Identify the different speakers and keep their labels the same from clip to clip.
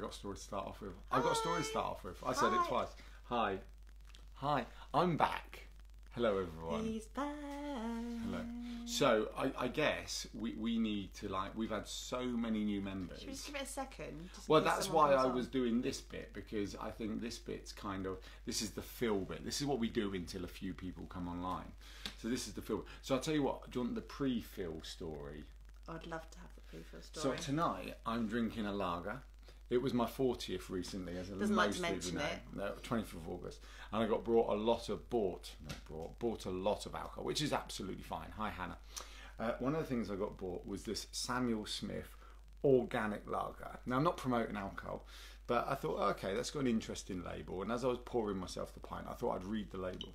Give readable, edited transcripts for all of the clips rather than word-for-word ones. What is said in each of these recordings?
Speaker 1: got a story to start off with. I've got a story to start off with. I said it twice. Hi. Hi. I'm back. Hello, everyone.
Speaker 2: He's back.
Speaker 1: Hello. So, I guess we need to, like, we've had so many new members.
Speaker 2: Should we just give it a second?
Speaker 1: Well, that's why I was doing this bit, because I think this bit's kind of, this is the fill bit. This is what we do until a few people come online. So this is the fill. So I'll tell you what, do you want the pre-fill story?
Speaker 2: I'd love to have the pre-fill story.
Speaker 1: So tonight, I'm drinking a lager. It was my 40th recently, as
Speaker 2: Doesn't like to mention it.
Speaker 1: No, 20th of August, and I got bought a lot of alcohol, which is absolutely fine. Hi, Hannah. One of the things I got bought was this Samuel Smith organic lager. Now, I'm not promoting alcohol, but I thought, okay, that's got an interesting label. And as I was pouring myself the pint, I thought I'd read the label.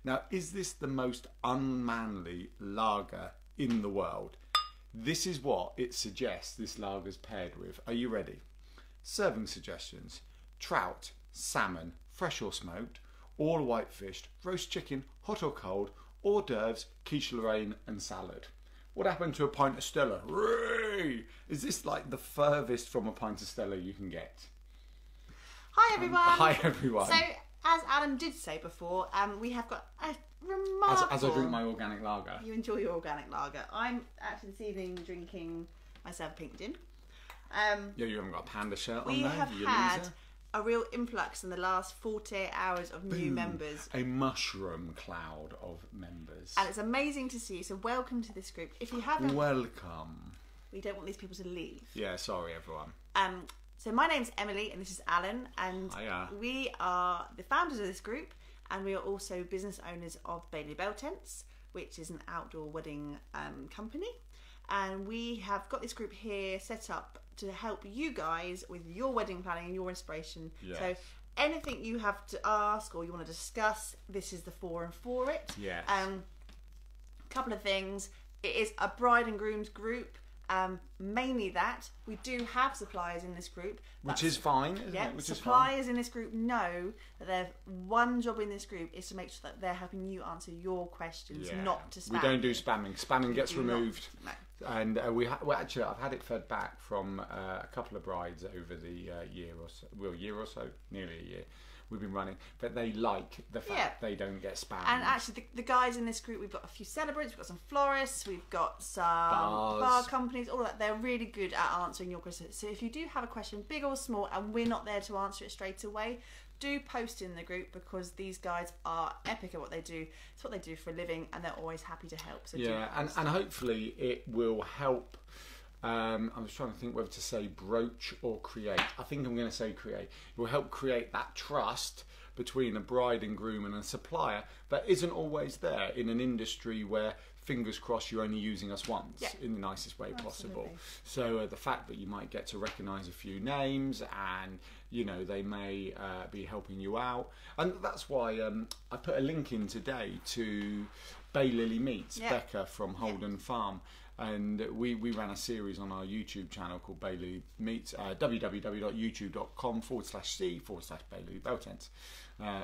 Speaker 1: Now, is this the most unmanly lager in the world? This is what it suggests this lager's paired with. Are you ready? Serving suggestions: trout, salmon, fresh or smoked, all whitefished, roast chicken, hot or cold, hors d'oeuvres, quiche Lorraine and salad. What happened to a pint of Stella? Hooray! Is this like the furthest from a pint of Stella you can get?
Speaker 2: Hi everyone!
Speaker 1: Hi everyone!
Speaker 2: So, as Adam did say before, we have got a remarkable...
Speaker 1: As I drink my organic lager.
Speaker 2: You enjoy your organic lager. I'm actually this evening drinking myself pink gin.
Speaker 1: Yeah, you haven't got a panda shirt on
Speaker 2: we
Speaker 1: there,
Speaker 2: have
Speaker 1: you
Speaker 2: had
Speaker 1: loser.
Speaker 2: a real influx in the last 48 hours of new members.
Speaker 1: A mushroom cloud of members.
Speaker 2: And it's amazing to see you, so welcome to this group. If you haven't...
Speaker 1: Welcome.
Speaker 2: We don't want these people to leave.
Speaker 1: Yeah, sorry everyone.
Speaker 2: So my name's Emily and this is Alan, and
Speaker 1: Hiya.
Speaker 2: We are the founders of this group, and we are also business owners of Baylily Bell Tents, which is an outdoor wedding company. And we have got this group here set up to help you guys with your wedding planning and your inspiration.
Speaker 1: Yes.
Speaker 2: So anything you have to ask or you want to discuss, this is the forum for it.
Speaker 1: Yes.
Speaker 2: Couple of things. It is a bride and groom's group. Mainly that. We do have suppliers in this group.
Speaker 1: Which is fine, isn't it? Which
Speaker 2: suppliers in this group know that their one job in this group is to make sure that they're helping you answer your questions, not to spam.
Speaker 1: We don't do spamming. Spamming gets removed.
Speaker 2: No.
Speaker 1: And actually, I've had it fed back from a couple of brides over the year or so, nearly a year we've been running, but they like the fact they don't get spammed.
Speaker 2: And actually, the guys in this group, we've got a few celebrants, we've got some florists, we've got some bar companies, all that. They're really good at answering your questions. So if you do have a question, big or small, and we're not there to answer it straight away, do post in the group, because these guys are epic at what they do. It's what they do for a living, and they're always happy to help. So
Speaker 1: and hopefully it will help. I was trying to think whether to say broach or create. I think I'm going to say create. It will help create that trust between a bride and groom and a supplier that isn't always there in an industry where, fingers crossed, you're only using us once in the nicest way possible. So the fact that you might get to recognise a few names, and they may be helping you out, and that's why I put a link in today to Baylily Meets, Becca from Holden Farm. And we ran a series on our YouTube channel called Baylily Meets, www.youtube.com/c/Baylily Bell Tents.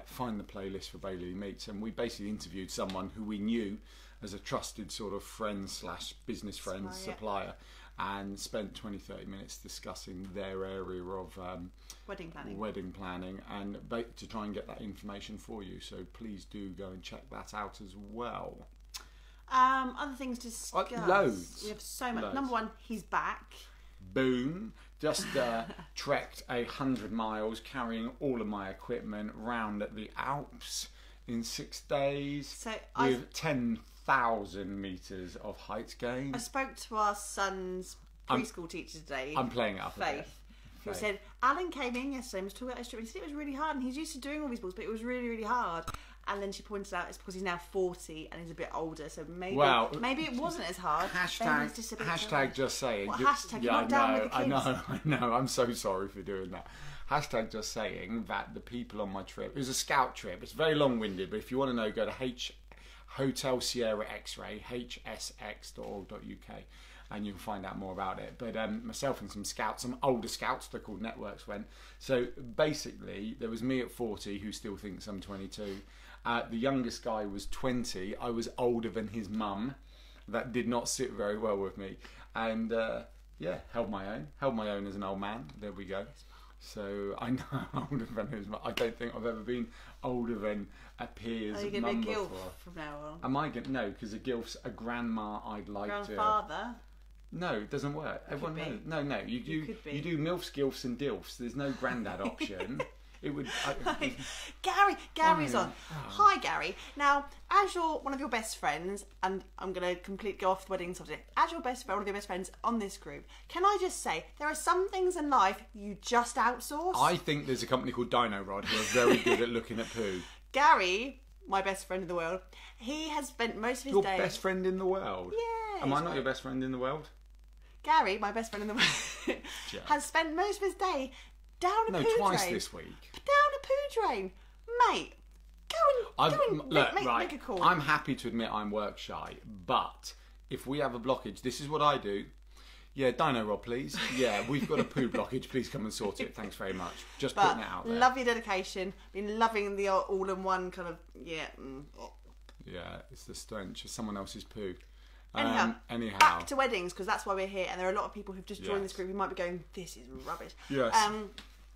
Speaker 1: Find the playlist for Baylily Meets, and we basically interviewed someone who we knew as a trusted sort of friend/business friend supplier, and spent 20-30 minutes discussing their area of wedding planning, and to try and get that information for you. So please do go and check that out as well.
Speaker 2: Other things to discuss.
Speaker 1: Loads.
Speaker 2: We have so much.
Speaker 1: Loads.
Speaker 2: Number one, he's back.
Speaker 1: Boom. Just trekked 100 miles carrying all of my equipment round at the Alps in 6 days,
Speaker 2: so
Speaker 1: with 10,000 metres of height gain.
Speaker 2: I spoke to our son's preschool teacher today.
Speaker 1: I'm playing it up a bit.
Speaker 2: Faith. Who said, Alan came in yesterday and was talking about his trip, and he said it was really hard, and he's used to doing all these balls, but it was really, really hard. And then she pointed out it's because he's now 40 and he's a bit older, so maybe it wasn't as hard.
Speaker 1: Hashtag just saying.
Speaker 2: What hashtag? You're not down with the kids.
Speaker 1: I know. I'm so sorry for doing that. Hashtag just saying that the people on my trip, it was a scout trip. It's very long-winded, but if you want to know, go to Hotel Sierra X-Ray, hsx.org.uk. and you can find out more about it. But myself and some scouts, some older scouts, they're called networks, went. So basically, there was me at 40 who still thinks I'm 22. The youngest guy was 20. I was older than his mum. That did not sit very well with me. And held my own as an old man. There we go. So I know how old event is, but I don't think I've ever been older than a peer's
Speaker 2: Are you going to
Speaker 1: mum
Speaker 2: be a gilf
Speaker 1: before.
Speaker 2: from now on?
Speaker 1: Am I going to? No, because a gilf's a grandma I'd like to...
Speaker 2: Grandfather?
Speaker 1: No, it doesn't work. Everyone knows. No, you do MILFs, gilfs and dilfs. There's no granddad option. It would...
Speaker 2: Gary's on. Hi, Gary. Now, as one of your best friends, and I'm going to go off the wedding subject, as one of your best friends on this group, can I just say, there are some things in life you just outsource?
Speaker 1: I think there's a company called Dino Rod who are very good at looking at poo.
Speaker 2: Gary, my best friend in the world, he has spent most of his days...
Speaker 1: Your best friend in the world?
Speaker 2: Yeah.
Speaker 1: Am I not your best friend in the world?
Speaker 2: Gary, my best friend in the world, has spent most of his day down a poo drain.
Speaker 1: No, twice this week.
Speaker 2: Down a poo drain. Mate, make a call.
Speaker 1: I'm happy to admit I'm work shy, but if we have a blockage, this is what I do. Yeah, Dino Rod, please. Yeah, we've got a poo blockage. Please come and sort it. Thanks very much. Just putting it out there.
Speaker 2: Love your dedication. Been loving the all-in-one kind of, yeah.
Speaker 1: Yeah, it's the stench of someone else's poo.
Speaker 2: Anyhow, back to weddings, because that's why we're here, and there are a lot of people who've just joined this group who might be going, this is rubbish.
Speaker 1: Yes.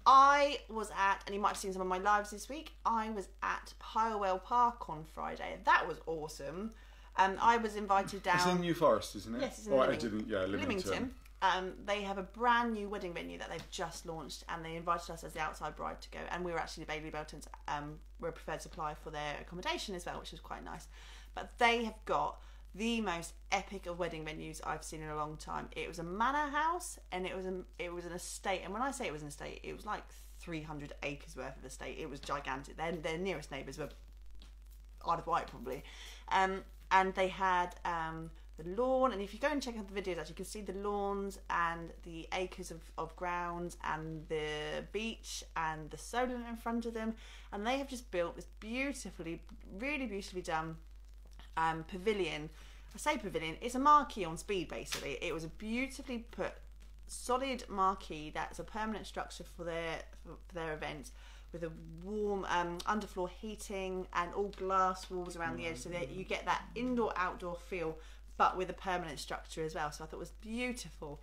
Speaker 2: I was at, and you might have seen some of my lives this week, I was at Pilewell Park on Friday. That was awesome. I was invited down...
Speaker 1: It's in New Forest, isn't it?
Speaker 2: Yes, it's in
Speaker 1: Leamington.
Speaker 2: They have a brand new wedding venue that they've just launched, and they invited us as the outside bride to go, and we were actually the Baylily Bell Tents, we're a preferred supplier for their accommodation as well, which was quite nice. But they have got the most epic of wedding venues I've seen in a long time. It was a manor house, and it was an estate. And when I say it was an estate, it was like 300 acres worth of estate. It was gigantic. Their nearest neighbours were Isle of Wight probably, and they had the lawn. And if you go and check out the videos, actually, you can see the lawns and the acres of grounds and the beach and the Solent in front of them. And they have just built this really beautifully done pavilion. I say pavilion, it's a marquee on speed basically. It was a beautifully put solid marquee that's a permanent structure for their events, with a warm underfloor heating and all glass walls around the edge, so that you get that indoor outdoor feel but with a permanent structure as well. So I thought it was beautiful.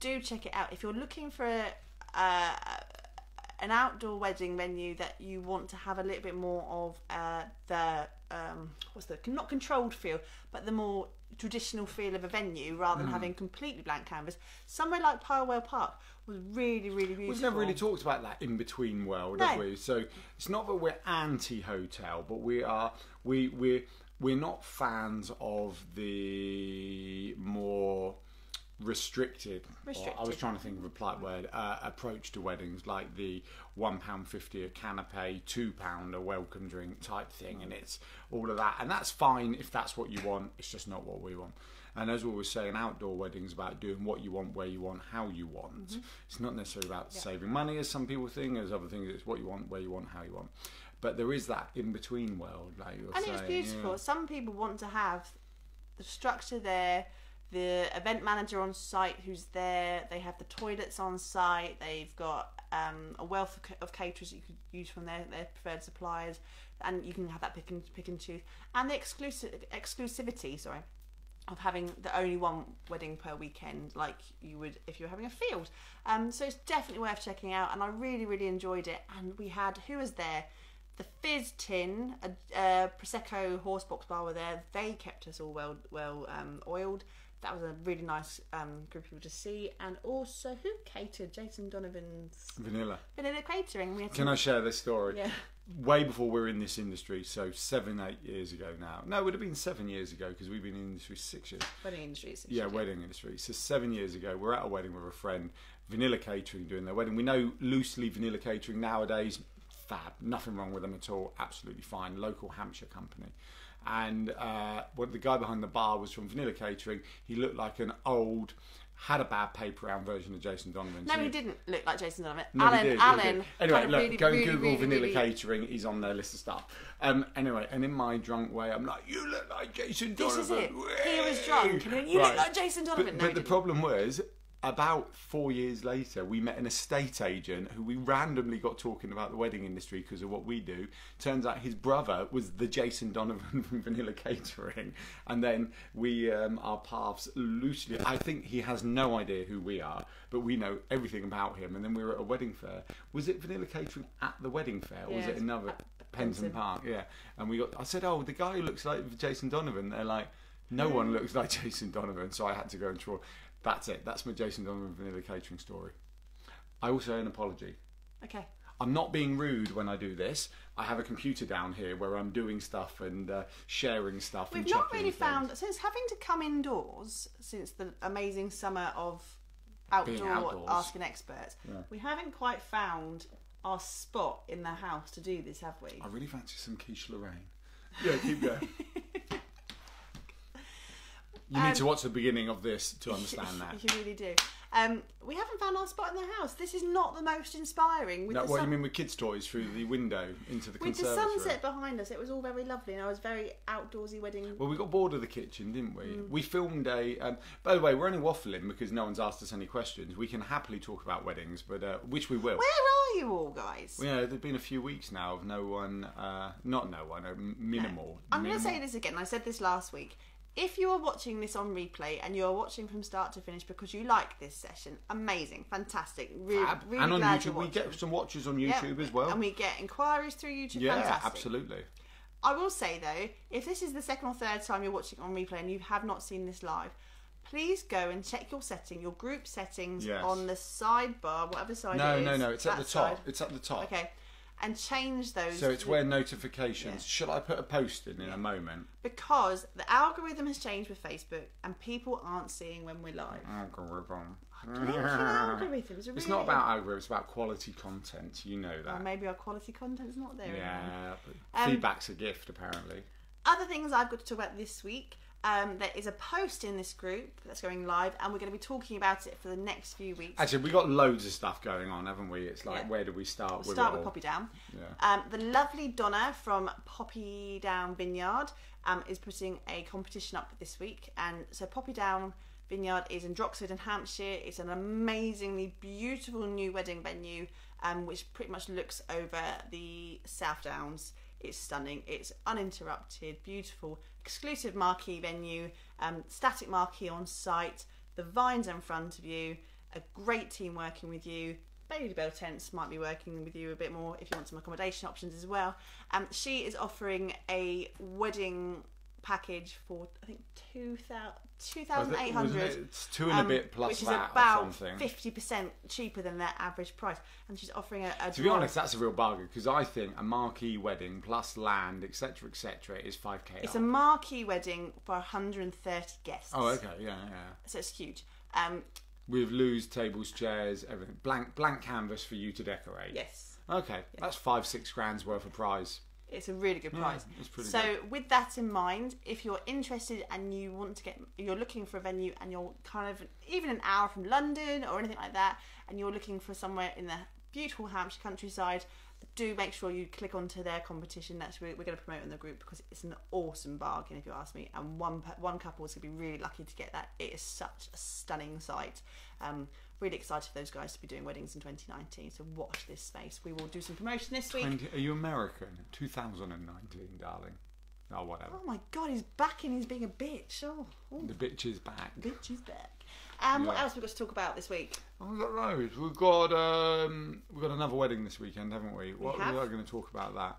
Speaker 2: Do check it out if you're looking for an outdoor wedding venue that you want to have a little bit more of not controlled feel, but the more traditional feel of a venue, rather than having completely blank canvas. Somewhere like Pilewell Park was really, really beautiful.
Speaker 1: We've never really talked about that in-between world, have we? So it's not that we're anti-hotel, but we're not fans of the more restricted. I was trying to think of a polite word. Approach to weddings, like the £1.50 a canapé, £2 a welcome drink type thing, and it's all of that, and that's fine if that's what you want. It's just not what we want. And as we always say, an outdoor wedding is about doing what you want, where you want, how you want. It's not necessarily about saving money, as some people think. There's other things. It's what you want, where you want, how you want. But there is that in-between world, like you're saying.
Speaker 2: And it's beautiful. Yeah. Some people want to have the structure there, the event manager on site who's there, they have the toilets on site, they've got a wealth of caterers that you could use from their preferred suppliers, and you can have that pick and choose. And the exclusivity, of having the only one wedding per weekend, like you would if you were having a field. So it's definitely worth checking out, and I really, really enjoyed it. And we had, who was there? The Fizz Tin, a Prosecco horse box bar were there. They kept us all well oiled. That was a really nice group of people to see. And also, who catered? Jason Donovan's... Vanilla Catering.
Speaker 1: Can I share this story?
Speaker 2: Yeah.
Speaker 1: Way before we were in this industry, so 7-8 years ago now. No, it would have been 7 years ago, because we've been in the industry 6 years.
Speaker 2: Wedding industry 6 years.
Speaker 1: Yeah, wedding industry. So 7 years ago, we're at a wedding with a friend. Vanilla Catering doing their wedding. We know loosely Vanilla Catering nowadays, fab. Nothing wrong with them at all. Absolutely fine. Local Hampshire company. And the guy behind the bar was from Vanilla Catering. He looked like an old, had a bad paper round version of Jason Donovan.
Speaker 2: No, he didn't look like Jason Donovan.
Speaker 1: No,
Speaker 2: Alan.
Speaker 1: Anyway, look, go and Google Vanilla Catering. He's on their list of stuff. Anyway, and in my drunk way, I'm like, you look like Jason Donovan.
Speaker 2: This is it. He was drunk. You look like Jason Donovan.
Speaker 1: But the problem was, about 4 years later, we met an estate agent who we randomly got talking about the wedding industry because of what we do. Turns out his brother was the Jason Donovan from Vanilla Catering. And then we, our paths loosely... I think he has no idea who we are, but we know everything about him. And then we were at a wedding fair. Was it Vanilla Catering at the wedding fair? Or was it another... Penton Park, yeah. And I said, oh, the guy who looks like Jason Donovan. They're like, no one looks like Jason Donovan. So I had to go and try. That's it. That's my Jason Donovan Vanilla Catering story. I also owe an apology.
Speaker 2: Okay.
Speaker 1: I'm not being rude when I do this. I have a computer down here where I'm doing stuff and sharing stuff.
Speaker 2: We've not really found, since having to come indoors, since the amazing summer of outdoors. Asking Experts, we haven't quite found our spot in the house to do this, have we?
Speaker 1: I really fancy some quiche Lorraine. Yeah, keep going. You need to watch the beginning of this to understand that.
Speaker 2: You really do. We haven't found our spot in the house. This is not the most inspiring.
Speaker 1: What you mean with kids' toys through the window into the conservatory?
Speaker 2: With the sunset behind us, it was all very lovely, and I was very outdoorsy wedding.
Speaker 1: Well, we got bored of the kitchen, didn't we? We filmed a... by the way, we're only waffling because no one's asked us any questions. We can happily talk about weddings, but which we will.
Speaker 2: Where are you all, guys?
Speaker 1: Well, yeah, there's been a few weeks now of no one... not no one, minimal.
Speaker 2: I'm going to say this again. I said this last week. If you are watching this on replay and you are watching from start to finish because you like this session, amazing, fantastic, really, really
Speaker 1: and on
Speaker 2: glad
Speaker 1: YouTube, we get some watchers on YouTube as well,
Speaker 2: and we get inquiries through YouTube.
Speaker 1: Yeah,
Speaker 2: fantastic.
Speaker 1: Absolutely.
Speaker 2: I will say though, if this is the second or third time you're watching on replay and you have not seen this live, please go and check your group settings on the sidebar, whatever side it is.
Speaker 1: No, it's at the top. It's at the top.
Speaker 2: Okay. And change those.
Speaker 1: So it's where notifications. Yeah. Shall I put a post in a moment?
Speaker 2: Because the algorithm has changed with Facebook and people aren't seeing when we're live.
Speaker 1: Algorithm.
Speaker 2: Algorithms are
Speaker 1: it's not about algorithms, it's about quality content. You know that.
Speaker 2: Or maybe our quality content's not there
Speaker 1: anymore. Feedback's a gift, apparently.
Speaker 2: Other things I've got to talk about this week. There is a post in this group that's going live, and we're going to be talking about it for the next few weeks.
Speaker 1: Actually, we've got loads of stuff going on, haven't we? It's like, where do we start?
Speaker 2: We'll start with Poppy Down. Yeah. The lovely Donna from Poppy Down Vineyard is putting a competition up this week, and so Poppy Down Vineyard is in Droxford in Hampshire. It's an amazingly beautiful new wedding venue, which pretty much looks over the South Downs. It's stunning. It's uninterrupted, beautiful, exclusive marquee venue, static marquee on site, the vines in front of you, a great team working with you. Baylily Bell Tents might be working with you a bit more if you want some accommodation options as well. She is offering a wedding package for I think 2,800.
Speaker 1: It's two and a bit plus
Speaker 2: which is
Speaker 1: VAT
Speaker 2: about
Speaker 1: or something.
Speaker 2: 50% cheaper than their average price, and she's offering a
Speaker 1: to be honest, that's a real bargain because I think a marquee wedding plus land, etc., is 5k.
Speaker 2: It's a marquee wedding for 130 guests.
Speaker 1: Oh, okay, yeah.
Speaker 2: So it's huge.
Speaker 1: With loose tables, chairs, everything, blank canvas for you to decorate.
Speaker 2: Yes.
Speaker 1: Okay, that's 5-6 grand's worth of prize.
Speaker 2: It's a really good price.
Speaker 1: It's pretty
Speaker 2: so
Speaker 1: good.
Speaker 2: With that in mind, if you're interested and you want to you're looking for a venue and you're kind of even an hour from London or anything like that, and you're looking for somewhere in the beautiful Hampshire countryside, do make sure you click onto their competition. That's we're going to promote in the group because it's an awesome bargain if you ask me. And one couple is going to be really lucky to get that. It is such a stunning site. Really excited for those guys to be doing weddings in 2019. So watch this space. We will do some promotion this week.
Speaker 1: Are you American? 2019, darling. Oh, whatever.
Speaker 2: Oh my God, he's back and he's being a bitch. Oh.
Speaker 1: The bitch is back.
Speaker 2: Bitch is back. What else have we got to talk about this week?
Speaker 1: Oh, we've got loads. We've got another wedding this weekend, haven't we? We are going to talk about that.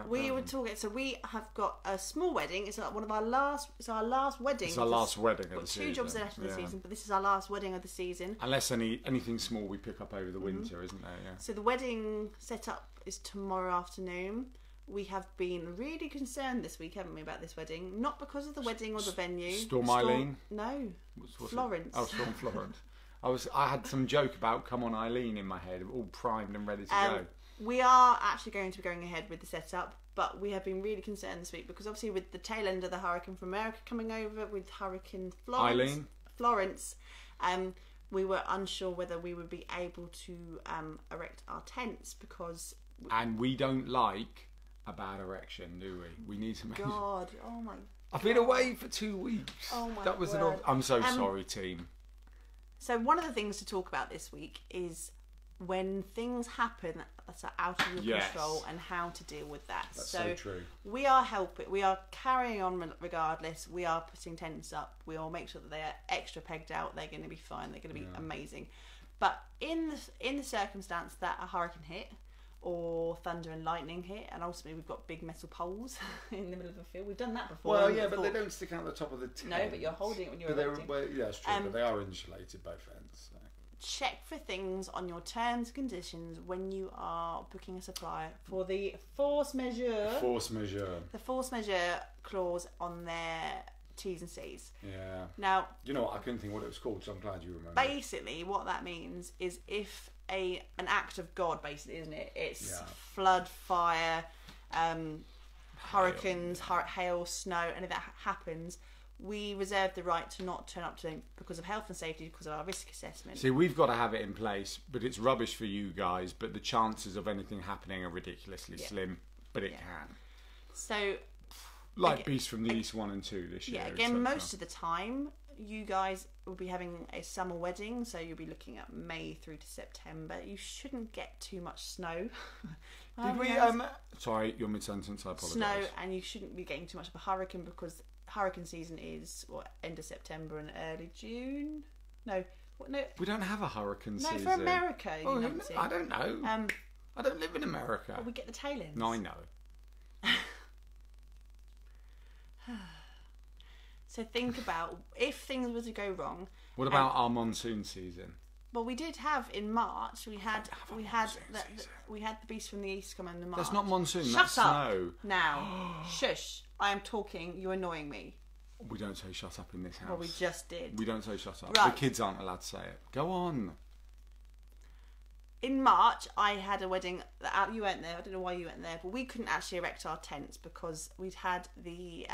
Speaker 2: We were talking. So we have got a small wedding. It's like one of our last. It's our last wedding.
Speaker 1: It's our last wedding of the season.
Speaker 2: 2 jobs left of the season, but this is our last wedding of the season.
Speaker 1: Unless anything small we pick up over the winter, isn't there? Yeah.
Speaker 2: So the wedding setup is tomorrow afternoon. We have been really concerned this week, haven't we, about this wedding? Not because of the wedding or the venue.
Speaker 1: Storm Eileen?
Speaker 2: No. Florence.
Speaker 1: Oh, Storm Florence. I had some joke about Come On Eileen in my head, all primed and ready to go.
Speaker 2: We are actually going to be going ahead with the setup, but we have been really concerned this week because obviously with the tail end of the hurricane from America coming over with Hurricane Florence, we were unsure whether we would be able to erect our tents because...
Speaker 1: And we don't like a bad erection, do we? We need to make...
Speaker 2: God, oh my...
Speaker 1: I've been away for 2 weeks.
Speaker 2: Oh my
Speaker 1: That was
Speaker 2: word.
Speaker 1: I'm so sorry, team.
Speaker 2: So one of the things to talk about this week is when things happen that are out of your control and how to deal with that.
Speaker 1: That's so true.
Speaker 2: We are helping. We are carrying on regardless. We are putting tents up. We will make sure that they are extra pegged out. They're going to be fine. They're going to be amazing. But in the circumstance that a hurricane hit or thunder and lightning hit, and ultimately we've got big metal poles in the middle of a field. We've done that before.
Speaker 1: Well, yeah, but they don't stick out the top of the tent.
Speaker 2: No, but you're holding it when you're erecting.
Speaker 1: Yeah, that's true, but they are insulated, both ends. So.
Speaker 2: Check for things on your terms and conditions when you are booking a supplier for the Force Majeure.
Speaker 1: Force Majeure.
Speaker 2: The Force Majeure clause on their T's and C's.
Speaker 1: Yeah.
Speaker 2: Now,
Speaker 1: you know what? I couldn't think what it was called, so I'm glad you remember.
Speaker 2: Basically, what that means is if an act of God, basically, isn't it? It's flood, fire, hurricanes, hail, snow, and if that happens, we reserve the right to not turn up to them because of health and safety, because of our risk assessment.
Speaker 1: See, we've got to have it in place, but it's rubbish for you guys, but the chances of anything happening are ridiculously slim, but it can.
Speaker 2: So,
Speaker 1: like Beast from the East 1 and 2 this year.
Speaker 2: Yeah, again, most of the time, you guys will be having a summer wedding, so you'll be looking at May through to September. You shouldn't get too much snow.
Speaker 1: Did we, sorry, you're mid-sentence, I apologise.
Speaker 2: Snow, and you shouldn't be getting too much of a hurricane, because hurricane season is end of September and early June. No.
Speaker 1: We don't have a hurricane season.
Speaker 2: No, for America.
Speaker 1: I don't know. I don't live in America.
Speaker 2: Well, we get the tail ends.
Speaker 1: No, I know.
Speaker 2: So think about if things were to go wrong.
Speaker 1: What about our monsoon season?
Speaker 2: Well, we did have in March. We had the Beast from the East come in March.
Speaker 1: That's not monsoon.
Speaker 2: Shut
Speaker 1: that's
Speaker 2: up
Speaker 1: snow.
Speaker 2: Now, shush! I am talking. You're annoying me.
Speaker 1: We don't say shut up in this house.
Speaker 2: Well, we just did.
Speaker 1: We don't say shut up.
Speaker 2: Right.
Speaker 1: The kids aren't allowed to say it. Go on.
Speaker 2: In March, I had a wedding. You weren't there. I don't know why you weren't there, but we couldn't actually erect our tents because we'd had the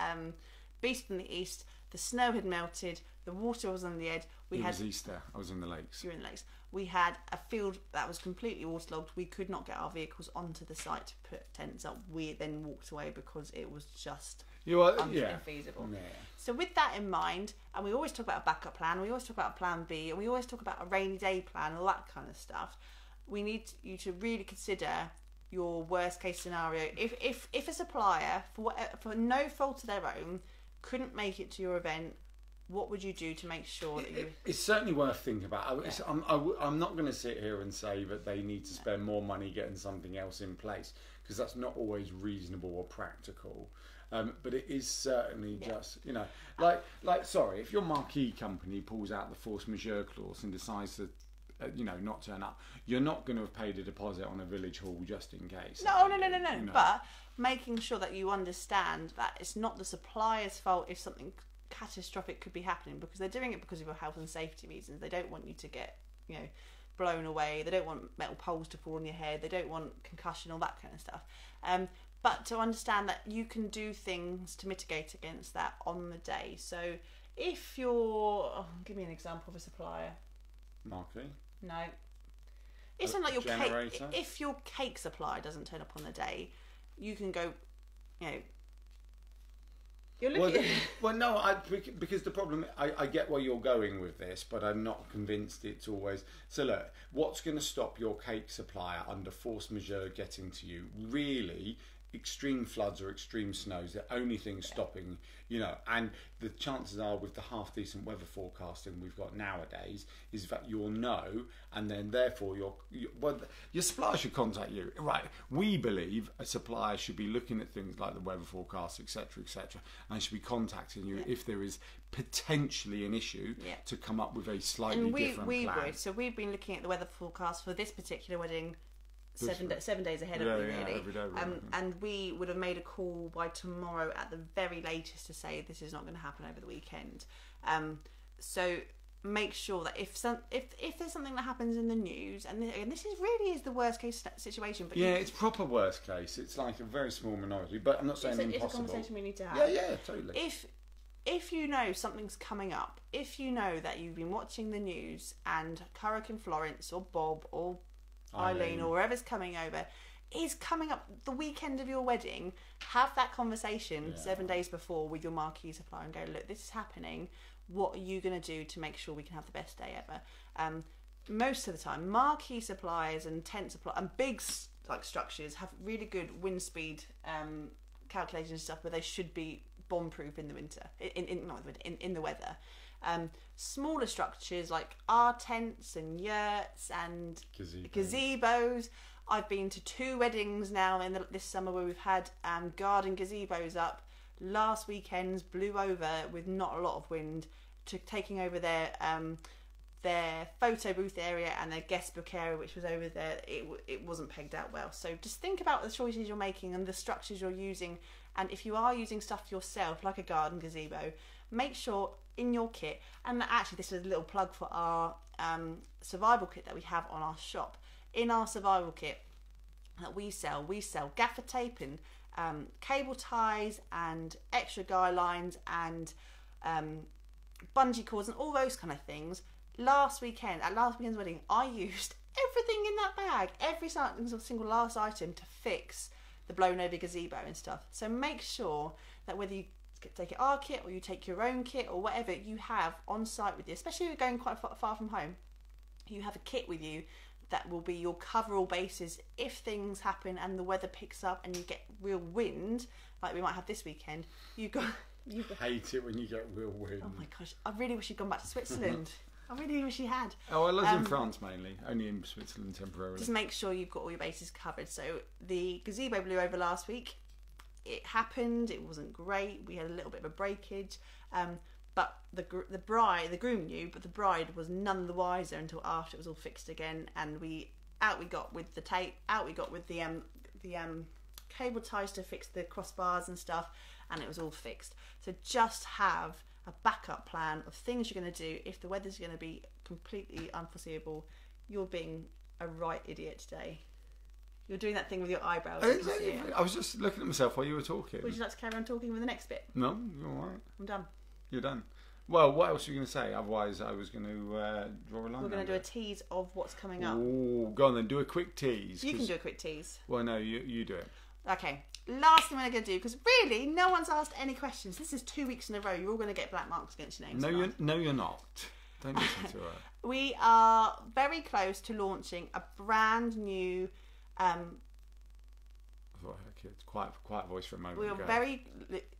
Speaker 2: Beast from the East. The snow had melted. The water was on the edge.
Speaker 1: It was Easter. I was in the lakes.
Speaker 2: You were in the lakes. We had a field that was completely waterlogged. We could not get our vehicles onto the site to put tents up. We then walked away because it was just unfeasible. Yeah. So with that in mind, and we always talk about a backup plan, we always talk about a plan B, and we always talk about a rainy day plan, all that kind of stuff. We need you to really consider your worst case scenario. If a supplier, for no fault of their own, couldn't make it to your event, what would you do to make sure that you...
Speaker 1: It's certainly worth thinking about. I'm not going to sit here and say that they need to spend more money getting something else in place, because that's not always reasonable or practical. But it is certainly just, sorry, if your marquee company pulls out the force majeure clause and decides to not turn up, you're not going to have paid a deposit on a village hall just in case.
Speaker 2: No. But making sure that you understand that it's not the supplier's fault if something catastrophic could be happening, because they're doing it because of your health and safety reasons. They don't want you to get, blown away. They don't want metal poles to fall on your head. They don't want concussion, all that kind of stuff. But to understand that you can do things to mitigate against that on the day. So if you're... give me an example of a supplier.
Speaker 1: Marquee?
Speaker 2: No. It's not like your
Speaker 1: generator?
Speaker 2: cake. If your cake supplier doesn't turn up on the day, you can go, You're looking.
Speaker 1: Because the problem, I get where you're going with this, but I'm not convinced it's always. So look, what's going to stop your cake supplier under force majeure getting to you? Really, extreme floods or extreme snows, the only thing stopping, and the chances are with the half decent weather forecasting we've got nowadays is that you'll know, and then therefore your supplier should contact you. Right, we believe a supplier should be looking at things like the weather forecast, etc., and should be contacting you if there is potentially an issue to come up with a slightly different plan.
Speaker 2: So we've been looking at the weather forecast for this particular wedding 7 days ahead of me, really.
Speaker 1: Every day,
Speaker 2: and we would have made a call by tomorrow at the very latest to say this is not going to happen over the weekend. So make sure that if there's something that happens in the news, and this is the worst case situation, but
Speaker 1: it's proper worst case. It's like a very small minority, but I'm not saying impossible.
Speaker 2: It's a conversation we need to have.
Speaker 1: Yeah, totally.
Speaker 2: If you know something's coming up, if you know that you've been watching the news and Hurricane Florence or Bob or Eileen or wherever's coming over is coming up the weekend of your wedding, have that conversation 7 days before with your marquee supplier and go, look, this is happening. what are you going to do to make sure we can have the best day ever? Most of the time, marquee suppliers and tent suppliers and big like structures have really good wind speed calculations and stuff, where they should be bomb-proof in the winter, in the weather. Smaller structures like our tents and yurts and gazebos. I've been to 2 weddings now this summer where we've had garden gazebos up. Last weekend's blew over with not a lot of wind, taking over their photo booth area and their guest book area, which was over there. It wasn't pegged out well. So just think about the choices you're making and the structures you're using. And if you are using stuff yourself, like a garden gazebo, make sure in your kit, and actually this is a little plug for our survival kit that we have on our shop. In our survival kit that we sell gaffer tape and cable ties and extra guy lines and bungee cords and all those kind of things. Last weekend's wedding, I used everything in that bag, every single last item to fix the blown over gazebo and stuff. So make sure that whether you take our kit or you take your own kit or whatever you have on site with you, especially if you're going quite far from home, you have a kit with you that will be your cover-all bases if things happen and the weather picks up and you get real wind, like we might have this weekend. You
Speaker 1: hate it when you get real wind.
Speaker 2: Oh my gosh, I really wish you'd gone back to Switzerland. I really wish you had.
Speaker 1: Oh, I was in France mainly, only in Switzerland temporarily.
Speaker 2: Just make sure you've got all your bases covered. So the gazebo blew over last week. It happened. It wasn't great. We had a little bit of a breakage. But the groom knew, but the bride was none the wiser until after it was all fixed again. And we got with the tape, out we got with the cable ties to fix the crossbars and stuff, and it was all fixed. So just have a backup plan of things you're going to do if the weather's going to be completely unforeseeable. You're being a right idiot today. You're doing that thing with your eyebrows.
Speaker 1: I was just looking at myself while you were talking.
Speaker 2: Would you like to carry on talking with the next bit?
Speaker 1: No, you're all right.
Speaker 2: I'm done.
Speaker 1: You're done. Well, what else are you going to say? Otherwise, I was going to draw a line.
Speaker 2: We're going to do a tease of what's coming up.
Speaker 1: Oh, go on then. Do a quick tease.
Speaker 2: You can do a quick tease.
Speaker 1: Well, no, you do it.
Speaker 2: Okay. Last thing we're going to do, because really, no one's asked any questions. This is 2 weeks in a row. You're all going to get black marks against your names.
Speaker 1: No, you're not. Don't listen to her.
Speaker 2: We are very close to launching a brand new...
Speaker 1: It's quiet voice for a moment.
Speaker 2: We are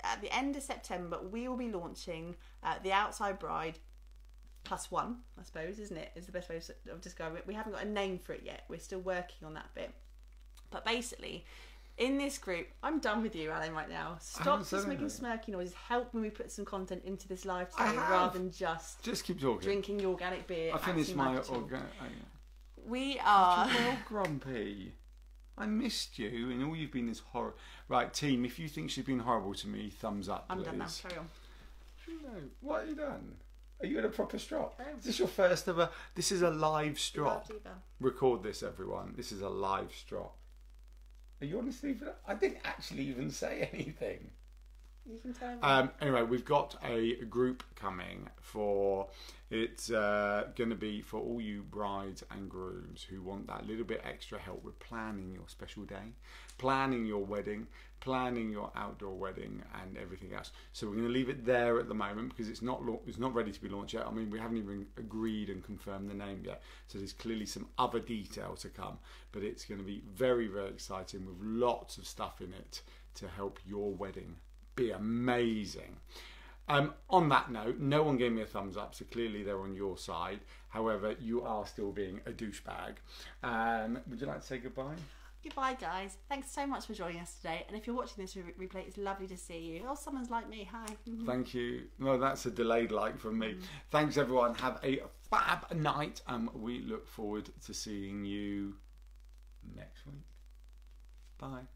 Speaker 2: at the end of September. We will be launching the Outside Bride +1, I suppose, isn't it? Is the best way of describing it. We haven't got a name for it yet. We're still working on that bit. But basically, in this group, I'm done with you, Alan, right now. Stop just making smirky noises. Help when we put some content into this live today, rather than just
Speaker 1: keep talking.
Speaker 2: Drinking your organic beer.
Speaker 1: I finished my organic.
Speaker 2: We are
Speaker 1: well, grumpy. I missed you, and all you've been is horror. Right, team, if you think she's been horrible to me, thumbs up, please.
Speaker 2: I'm done now. Carry on.
Speaker 1: No, what have you done? Are you in a proper strop? Is this your first ever? This is a live strop. Record this, everyone. This is a live strop. Are you honestly? I didn't actually even say anything.
Speaker 2: You can tell.
Speaker 1: Anyway, we've got a group coming for. It's going to be for all you brides and grooms who want that little bit extra help with planning your special day, planning your wedding, planning your outdoor wedding, and everything else. So we're going to leave it there at the moment because it's not ready to be launched yet. I mean, we haven't even agreed and confirmed the name yet. So there's clearly some other detail to come, but it's going to be very, very exciting with lots of stuff in it to help your wedding be amazing. On that note, no one gave me a thumbs up, so clearly they're on your side. However, you are still being a douchebag. Would you like to say goodbye?
Speaker 2: Goodbye, guys. Thanks so much for joining us today. And if you're watching this replay, it's lovely to see you. Oh, someone's like me. Hi.
Speaker 1: Thank you. No, that's a delayed like from me. Thanks, everyone. Have a fab night. We look forward to seeing you next week. Bye.